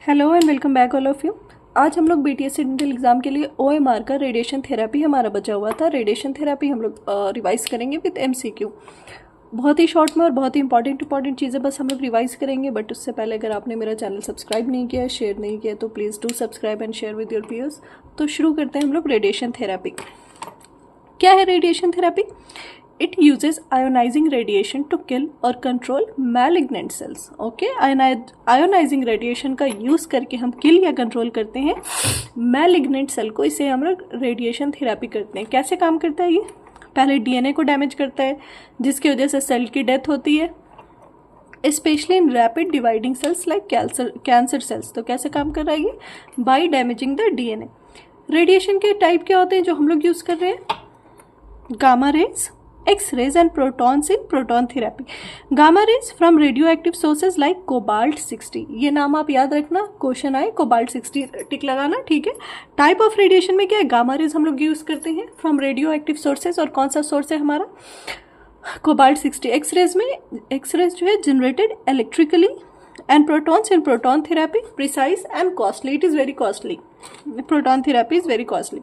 Hello and welcome back all of you. आज हम लोग बीटीएससी डेंटल एग्जाम के लिए ओएमआर का रेडिएशन थेरेपी हमारा बचा हुआ था। रेडिएशन थेरेपी हम लोग रिवाइज करेंगे विद एमसीक्यू। बहुत ही शॉर्ट में और बहुत ही इंपॉर्टेंट चीज़ें बस हम लोग रिवाइज करेंगे। बट उससे पहले अगर आपने मेरा चैनल सब्सक्राइब नहीं किया, शेयर नहीं किया, तो please do subscribe and share with your peers. तो शुरू करते हैं हम लोग रेडिएशन थेरेपी। क्या है radiation therapy? It uses ionizing radiation to kill or control malignant cells. Okay, ionizing radiation का यूज़ करके हम किल या कंट्रोल करते हैं malignant सेल को। इसे हम लोग रेडिएशन थेरेपी करते हैं। कैसे काम करता है ये? पहले डीएनए को डैमेज करता है, जिसकी वजह से सेल की डेथ होती है, specially in rapid dividing cells like cancer cells. तो कैसे काम कर रहा है ये? By damaging the DNA. Radiation के टाइप क्या होते हैं जो हम लोग यूज़ कर रहे हैं? Gamma rays, X-rays and protons in proton therapy. Gamma rays from radioactive sources like cobalt 60. ये नाम आप याद रखना, क्वेश्चन आए cobalt 60 टिक लगाना, ठीक है। टाइप ऑफ रेडिएशन में क्या है? गामा रेज हम लोग यूज करते हैं फ्रॉम रेडियो एक्टिव सोर्सेज। और कौन सा सोर्स है हमारा? cobalt 60। एक्सरेज में एक्सरेज जो है generated electrically and protons in proton therapy precise and costly. It is very costly. Proton therapy is very costly.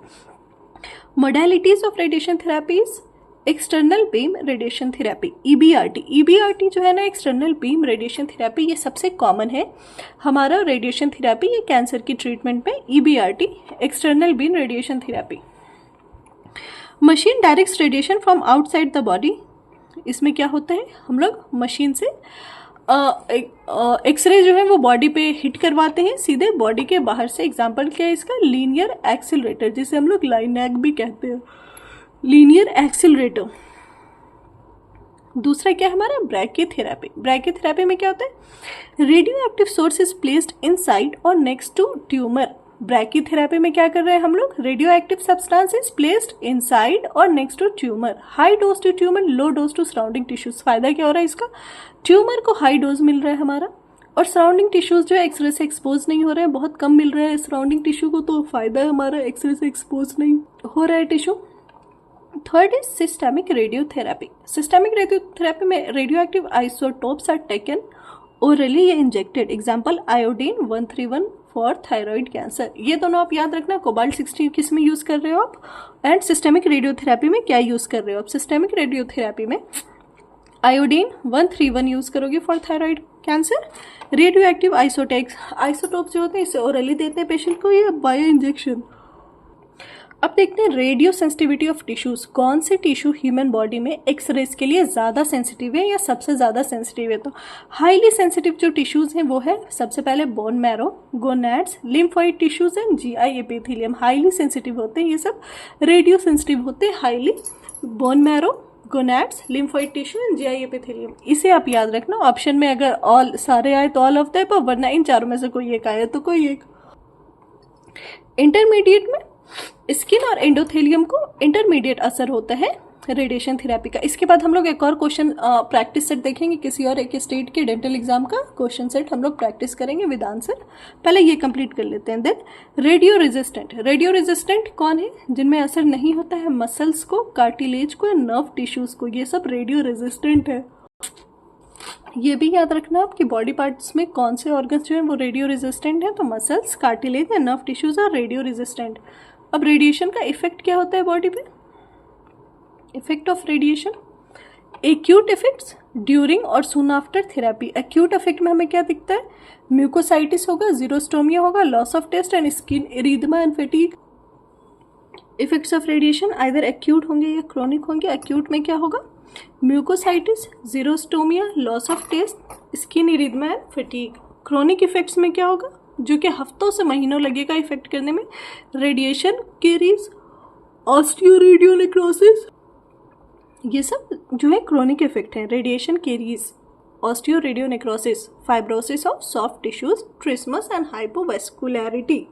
Modalities of radiation therapy is external beam radiation therapy, EBRT। EBRT जो है ना, external beam radiation therapy, ये सबसे common है हमारा radiation therapy. ये cancer की treatment में EBRT, external beam radiation therapy. Machine directs radiation from outside the body. इसमें क्या होता है? हम लोग मशीन से एक्सरे जो है वो बॉडी पे हिट करवाते हैं सीधे बॉडी के बाहर से। एग्जाम्पल क्या है इसका? लीनियर एक्सीलरेटर, जिसे हम लोग लाइनैक भी कहते हैं, लीनियर एक्सीलरेटर। दूसरा क्या है हमारा? ब्रैकीथेरेपी। ब्रैकीथेरेपी में क्या होता है? Radio active source is placed inside और नेक्स्ट टू ट्यूमर। ब्रैकीथेरेपी में क्या कर रहे हैं हम लोग? Radio active substance is placed inside और next to tumour. High dose to tumour, low dose to surrounding tissues. फायदा क्या हो रहा है इसका? ट्यूमर को हाई डोज मिल रहा है हमारा, और सराउंडिंग टिश्यूज जो है एक्सरे से एक्सपोज नहीं हो रहे हैं, बहुत कम मिल रहा है सराउंडिंग टिश्यू को, तो फायदा है हमारा, एक्सरे से एक्सपोज नहीं हो रहा है tissue. Third is systemic radiotherapy. Systemic radiotherapy में radio active isotopes are taken orally या injected. Example iodine 131 for thyroid cancer. ये दोनों आप याद रखना। कोबाल्ट 60 किस में यूज कर रहे हो आप, एंड सिस्टेमिक रेडियोथेरेपी में क्या यूज कर रहे हो आप? सिस्टेमिक रेडियोथेरेपी में आयोडीन 131 यूज करोगे for thyroid cancer. Radio active isotopes जो होते हैं इसे ओरली देते हैं पेशेंट को, या बायो इंजेक्शन। अब देखते हैं रेडियो सेंसिटिविटी ऑफ टिश्यूज। कौन से टिश्यू ह्यूमन बॉडी में एक्सरेज के लिए ज़्यादा सेंसिटिव है या सबसे ज़्यादा सेंसिटिव है? तो हाईली सेंसिटिव जो टिश्यूज हैं वो है सबसे पहले bone marrow, gonads, lymphoid tissues and GI epithelium. Highly sensitive होते हैं ये सब, रेडियो सेंसिटिव होते हैं highly. Bone marrow, gonads, lymphoid tissue and GI epithelium. इसे आप याद रखना। ऑप्शन में अगर ऑल सारे आए तो ऑल ऑफ द अबव, वरना इन चारों में से कोई एक आए तो कोई एक। इंटरमीडिएट में स्किन और एंडोथेलियम को इंटरमीडिएट असर होता है रेडिएशन थेरेपी का। इसके बाद हम लोग एक और क्वेश्चन प्रैक्टिस सेट देखेंगे, किसी और एक स्टेट के डेंटल एग्जाम का क्वेश्चन सेट हम लोग प्रैक्टिस करेंगे विद आंसर। पहले ये कंप्लीट कर लेते हैं। Then radio resistant. Radio resistant कौन है? जिनमें असर नहीं होता है मसल्स को, कार्टिलेज को, नर्व टिश्यूज को, ये सब रेडियो रेजिस्टेंट है। ये भी याद रखना आप कि बॉडी पार्ट्स में कौन से ऑर्गन्स जो है वो रेडियो रेजिस्टेंट है। तो मसल्स, कार्टिलेज या nerve tissues are radio resistant. अब रेडिएशन का इफेक्ट क्या होता है बॉडी पे? Effect of radiation, acute effects during और soon after therapy. Acute effect में हमें क्या दिखता है? म्यूकोसाइटिस होगा, जीरोस्टोमिया होगा, loss of taste and skin erythema and fatigue. Effects of radiation either acute होंगे या क्रोनिक होंगे। एक्यूट में क्या होगा? Mucositis, xerostomia, loss of taste, skin erythema and fatigue. Chronic effects में क्या होगा? जो कि हफ्तों से महीनों लगेगा इफेक्ट करने में। Radiation caries osteoradionecrosis. ये सब जो है क्रोनिक इफेक्ट है। Radiation caries osteoradionecrosis, fibrosis of soft tissues, trismus and hypovascularity.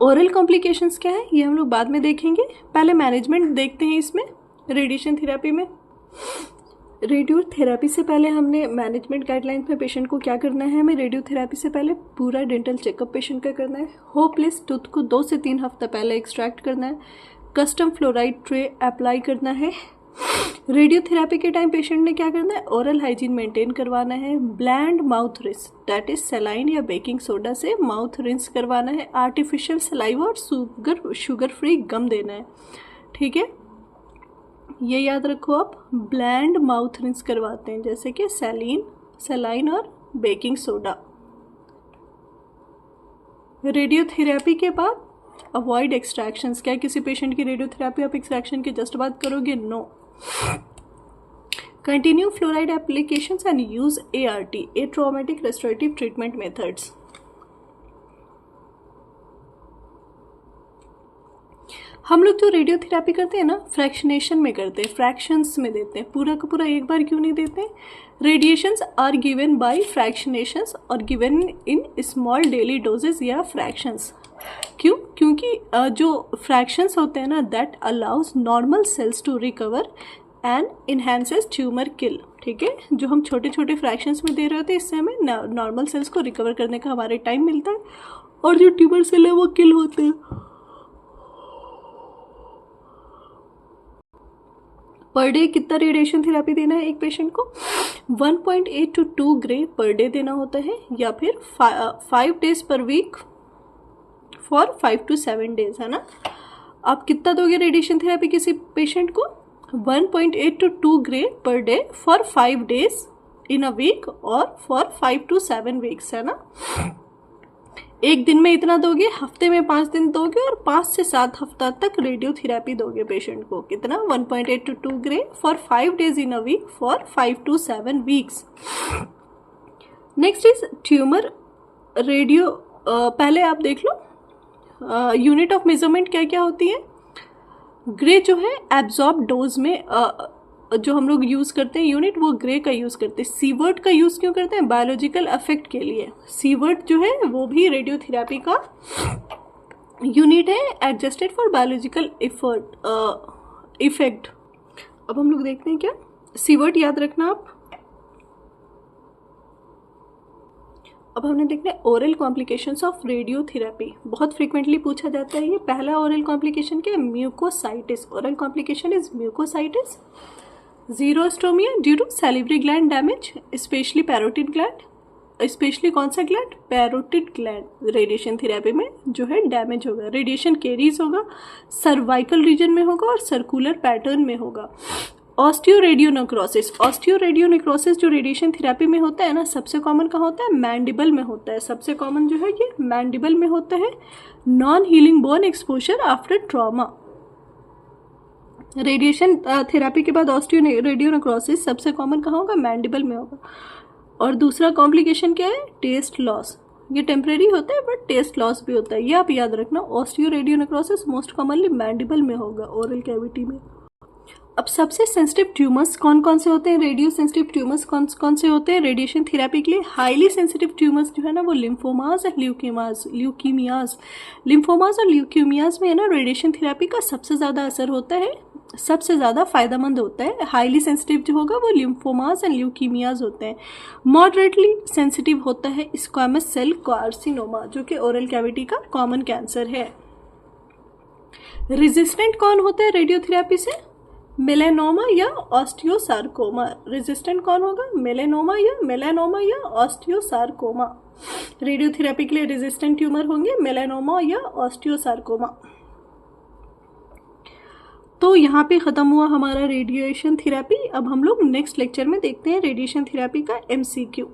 Oral complications क्या है ये हम लोग बाद में देखेंगे। पहले मैनेजमेंट देखते हैं इसमें रेडिएशन थेरेपी में। रेडियोथेरेपी से पहले हमने मैनेजमेंट गाइडलाइंस में पेशेंट को क्या करना है? हमें रेडियोथेरेपी से पहले पूरा डेंटल चेकअप पेशेंट का करना है। होपलेस टूथ को 2 से 3 हफ्ता पहले एक्सट्रैक्ट करना है। कस्टम फ्लोराइड ट्रे अप्लाई करना है। रेडियोथेरेपी के टाइम पेशेंट ने क्या करना है, ओरल हाइजीन मेंटेन करवाना है, bland mouth rinse that is saline या बेकिंग सोडा से माउथ रिंस करवाना है, आर्टिफिशियल सलाइवा और शुगर फ्री गम देना है। ठीक है, ये याद रखो आप, ब्लैंड माउथ रिंस करवाते हैं जैसे कि सलाइन और बेकिंग सोडा। रेडियोथेरेपी के बाद अवॉइड एक्सट्रैक्शंस। क्या किसी पेशेंट की रेडियोथेरेपी आप एक्सट्रैक्शन की जस्ट बात करोगे? No. Continue fluoride applications and use ART, atraumatic restorative treatment methods. हम लोग जो रेडियोथेरेपी करते हैं ना, फ्रैक्शनेशन में करते हैं, फ्रैक्शंस में देते हैं, पूरा का पूरा एक बार क्यों नहीं देते? Radiations are given by fractionations और given in small daily doses या फ्रैक्शंस। क्यों? क्योंकि जो फ्रैक्शंस होते हैं ना, that allows normal cells to recover and enhances tumour kill. ठीक है, जो हम छोटे छोटे फ्रैक्शंस में दे रहे होते हैं, इससे हमें नॉर्मल सेल्स को रिकवर करने का हमारे टाइम मिलता है और जो ट्यूमर सेल है वो किल होते हैं। पर डे कितना रेडिएशन थेरेपी देना है एक पेशेंट को? 1.8 to 2 ग्रे पर डे देना होता है, या फिर 5 days पर वीक फॉर 5 to 7 days, है ना। आप कितना दोगे रेडिएशन थेरेपी किसी पेशेंट को? 1.8 to 2 gray per day for 5 days in a week और फॉर 5 to 7 weeks, है ना। एक दिन में इतना दोगे, हफ्ते में 5 दिन दोगे और 5 से 7 हफ्ता तक रेडियोथेरेपी दोगे पेशेंट को। कितना? 1.8 to 2 gray for 5 days in a week for 5 to 7 weeks। Next is tumour radio. पहले आप देख लो यूनिट ऑफ मेजरमेंट क्या क्या होती है। ग्रे जो है एब्जॉर्ब डोज में जो हम लोग यूज़ करते हैं यूनिट, वो ग्रे का यूज़ करते हैं। सीवर्ट का यूज़ क्यों करते हैं? बायोलॉजिकल इफेक्ट के लिए। सीवर्ट जो है वो भी रेडियोथेरेपी का यूनिट है, एडजस्टेड फॉर बायोलॉजिकल इफेक्ट। अब हम लोग देखते हैं क्या सीवर्ट, याद रखना आप। अब हमने देखना है ओरल कॉम्प्लिकेशंस ऑफ रेडियोथेरेपी, बहुत फ्रीक्वेंटली पूछा जाता है ये। पहला ओरल कॉम्प्लिकेशन क्या है? Mucositis. Oral complication is mucositis. Xerostomia due to salivary gland damage, specially parotid gland. Specially कौन सा gland? Parotid gland radiation therapy में जो है डैमेज होगा। रेडिएशन कैरीज होगा, सर्वाइकल रीजन में होगा और सर्कुलर पैटर्न में होगा। ऑस्टियोरेडियोनेक्रोसिस। ऑस्टियोरेडियोनेक्रोसिस जो रेडिएशन थेरेपी में होता है ना, सबसे कॉमन कहाँ होता है? मैंडिबल में होता है। सबसे कॉमन जो है ये मैंडिबल में होता है। Non healing bone exposure after trauma. Radiation therapy के बाद ऑस्टियोरेडियोनेक्रोसिस सबसे कॉमन कहाँ होगा? मैंडिबल में होगा। और दूसरा कॉम्प्लिकेशन क्या है? Test loss. ये टेम्परेरी होता है बट टेस्ट लॉस भी होता है, ये आप याद रखना। ऑस्टियोरेडियोनेक्रोसिस मोस्ट कॉमनली मैंडिबल में होगा, ओरल कैविटी में। अब सबसे सेंसिटिव ट्यूमर्स कौन कौन से होते हैं? रेडियो सेंसिटिव ट्यूमर्स कौन कौन से होते हैं रेडिएशन थेरेपी के लिए? हाईली सेंसिटिव ट्यूमर्स जो है ना, वो लिम्फोमास और ल्यूकीमियाज। लिम्फोमास और ल्यूकीमियाज में है ना, रेडिएशन थेरेपी का सबसे ज़्यादा असर होता है, सबसे ज़्यादा फायदेमंद होता है। हाईली सेंसिटिव जो होगा वो लिम्फोमास एंड ल्यूकीमियाज होते हैं। मॉडरेटली सेंसिटिव होता है स्क्वामस सेल कार्सिनोमा, जो कि ओरल कैविटी का कॉमन कैंसर है। रेजिस्टेंट कौन होता है रेडियोथेरेपी से? मेलानोमा या ऑस्टियोसार्कोमा। रेजिस्टेंट कौन होगा? मेलानोमा या ऑस्टियोसार्कोमा। रेडियोथेरेपी के लिए रेजिस्टेंट ट्यूमर होंगे मेलानोमा या ऑस्टियोसार्कोमा। तो यहाँ पे ख़त्म हुआ हमारा रेडिएशन थेरेपी। अब हम लोग नेक्स्ट लेक्चर में देखते हैं रेडिएशन थेरेपी का MCQ।